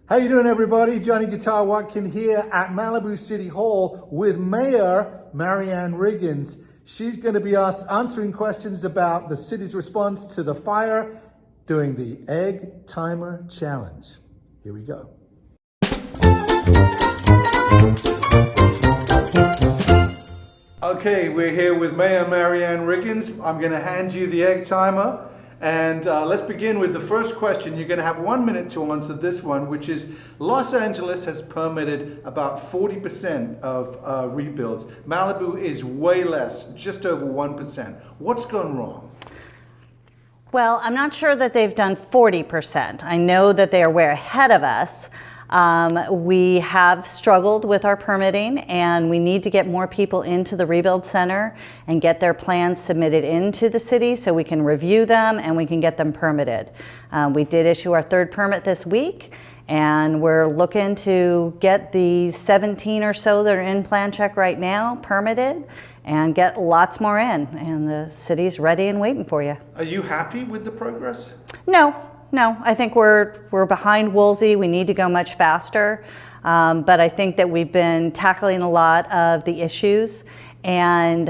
How you doing, everybody? Johnny Guitar Watkin here at Malibu City Hall with Mayor Marianne Riggins. She's going to be answering questions about the city's response to the fire during the Eggtimer Challenge. Here we go. Okay, we're here with Mayor Marianne Riggins. I'm going to hand you the Eggtimer. And let's begin with the first question. You're going to have 1 minute to answer this one, which is Los Angeles has permitted about 40% of rebuilds. Malibu is way less, just over 1%. What's gone wrong? Well, I'm not sure that they've done 40%. I know that they are way ahead of us. We have struggled with our permitting, and we need to get more people into the Rebuild Center and get their plans submitted into the city so we can review them and we can get them permitted. We did issue our third permit this week, and we're looking to get the 17 or so that are in plan check right now permitted and get lots more in, and the city's ready and waiting for you. Are you happy with the progress? No, I think we're behind Woolsey. We need to go much faster, but I think that we've been tackling a lot of the issues and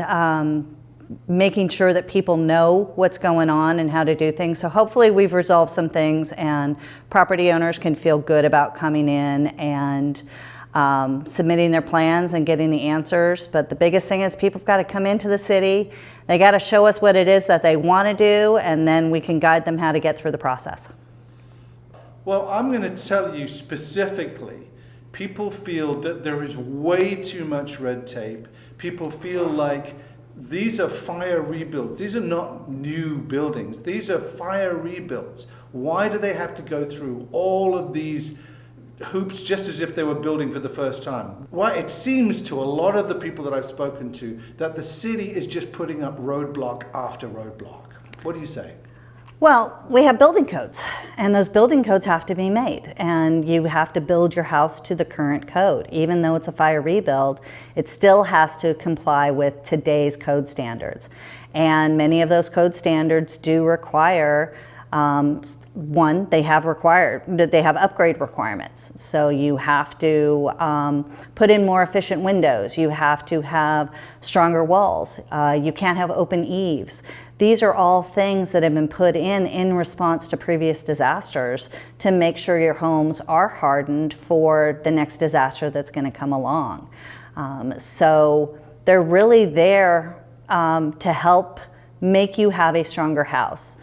making sure that people know what's going on and how to do things. So hopefully we've resolved some things and property owners can feel good about coming in and submitting their plans and getting the answers. But the biggest thing is people have got to come into the city. They got to show us what it is that they want to do, and then we can guide them how to get through the process. Well, I'm going to tell you specifically, people feel that there is way too much red tape. People feel like these are fire rebuilds. These are not new buildings. These are fire rebuilds. Why do they have to go through all of these hoops just as if they were building for the first time? Well, it seems to a lot of the people that I've spoken to that the city is just putting up roadblock after roadblock. What do you say? Well, we have building codes, and those building codes have to be made, and you have to build your house to the current code. Even though it's a fire rebuild, it still has to comply with today's code standards. And many of those code standards do require one, they have upgrade requirements. So you have to put in more efficient windows. You have to have stronger walls. You can't have open eaves. These are all things that have been put in response to previous disasters to make sure your homes are hardened for the next disaster that's going to come along. So they're really there to help make you have a stronger house.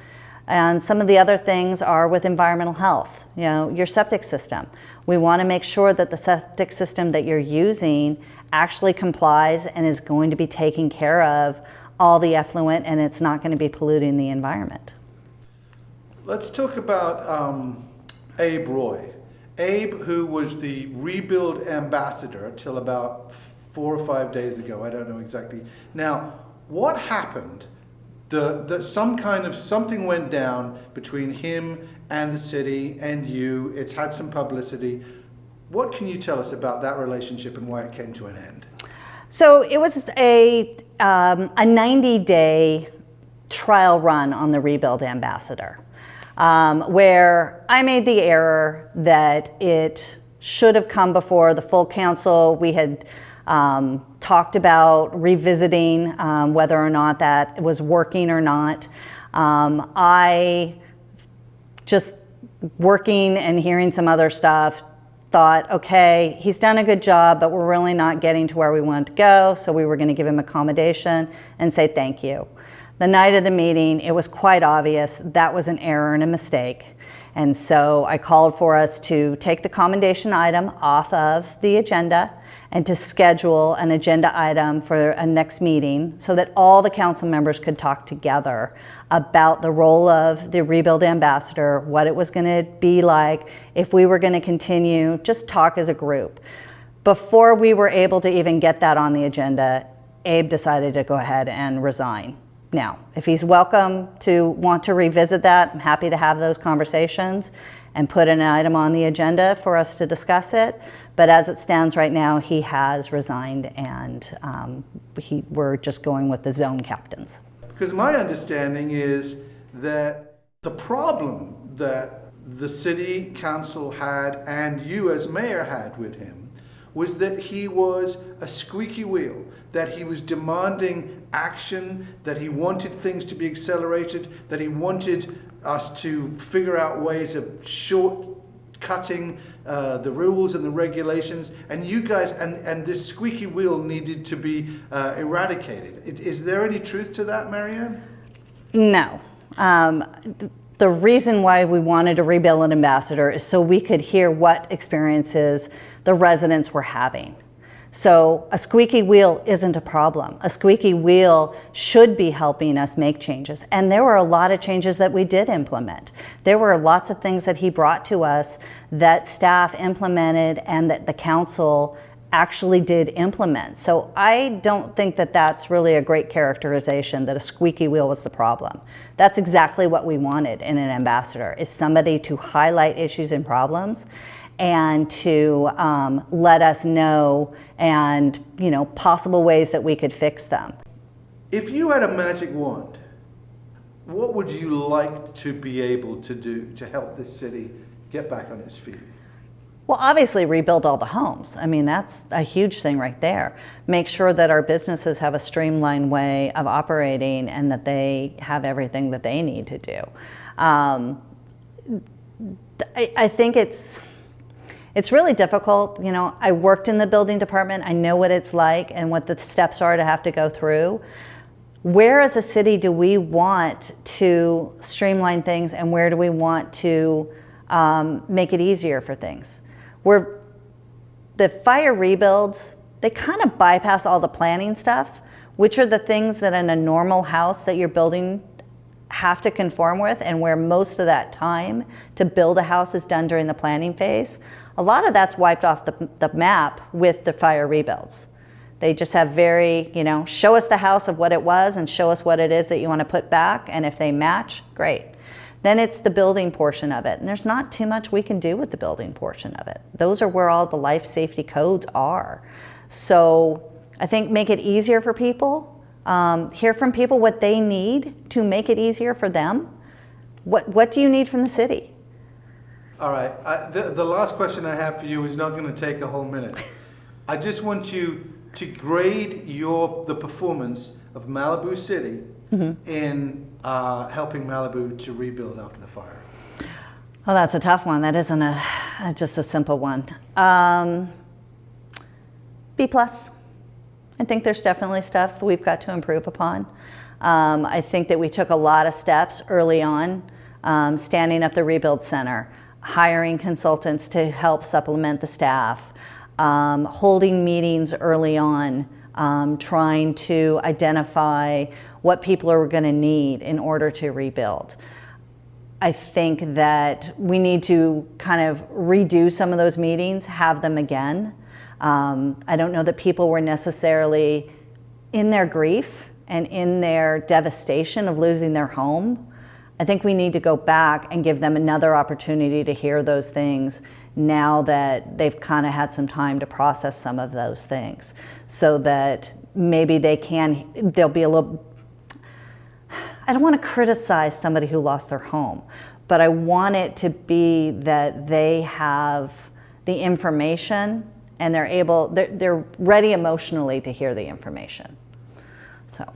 And some of the other things are with environmental health, your septic system. We want to make sure that the septic system that you're using actually complies and is going to be taking care of all the effluent, and it's not going to be polluting the environment. Let's talk about Abe Roy. Abe, who was the rebuild ambassador till about 4 or 5 days ago, I don't know exactly. Now, what happened? Something went down between him and the city and you. It's had some publicity. What can you tell us about that relationship and why it came to an end? So it was a 90-day trial run on the Rebuild Ambassador, where I made the error that it should have come before the full council. We had talked about revisiting whether or not that was working or not. I just working and hearing some other stuff thought, okay, he's done a good job, but we're really not getting to where we want to go, so we were going to give him accommodation and say thank you. The night of the meeting, it was quite obvious that was an error and a mistake. And so I called for us to take the commendation item off of the agenda and to schedule an agenda item for a next meeting so that all the council members could talk together about the role of the Rebuild Ambassador, what it was going to be like, if we were going to continue, just talk as a group. Before we were able to even get that on the agenda, Abe decided to go ahead and resign. Now, if he's welcome to want to revisit that, I'm happy to have those conversations and put an item on the agenda for us to discuss it. But as it stands right now, he has resigned, and we're just going with the zone captains. Because my understanding is that the problem that the city council had and you as mayor had with him was that he was a squeaky wheel, that he was demanding action, that he wanted things to be accelerated, that he wanted us to figure out ways of shortcutting the rules and the regulations, and you guys, and this squeaky wheel needed to be eradicated. Is there any truth to that, Marianne? No. The reason why we wanted to rebuild an ambassador is so we could hear what experiences the residents were having. So a squeaky wheel isn't a problem. A squeaky wheel should be helping us make changes. And there were a lot of changes that we did implement. There were lots of things that he brought to us that staff implemented and that the council actually did implement. So I don't think that that's really a great characterization, that a squeaky wheel was the problem. That's exactly what we wanted in an ambassador, is somebody to highlight issues and problems and to let us know and possible ways that we could fix them. If you had a magic wand, what would you like to be able to do to help this city get back on its feet? Well, obviously rebuild all the homes. I mean, that's a huge thing right there. Make sure that our businesses have a streamlined way of operating and that they have everything that they need to do. I think it's really difficult. I worked in the building department. I know what it's like and what the steps are to have to go through. Where as a city do we want to streamline things, and where do we want to make it easier for things? Where the fire rebuilds, they kind of bypass all the planning stuff, which are the things that in a normal house that you're building have to conform with, and where most of that time to build a house is done during the planning phase. A lot of that's wiped off the map with the fire rebuilds. They just have very, show us the house of what it was and show us what it is that you want to put back, and if they match, great. Then it's the building portion of it, and there's not too much we can do with the building portion of it. Those are where all the life safety codes are. So I think make it easier for people, hear from people what they need to make it easier for them. What do you need from the city? All right, the last question I have for you is not going to take a whole minute. I just want you to grade the performance of Malibu City in helping Malibu to rebuild after the fire. Well, that's a tough one. That isn't just a simple one. B+. I think there's definitely stuff we've got to improve upon. I think that we took a lot of steps early on, standing up the Rebuild Center, hiring consultants to help supplement the staff, holding meetings early on, trying to identify what people are going to need in order to rebuild. I think that we need to kind of redo some of those meetings, have them again. I don't know that people were necessarily in their grief and in their devastation of losing their home. I think we need to go back and give them another opportunity to hear those things now that they've kind of had some time to process some of those things, so that maybe they'll be a little, I don't want to criticize somebody who lost their home, but I want it to be that they have the information and they're ready emotionally to hear the information. So.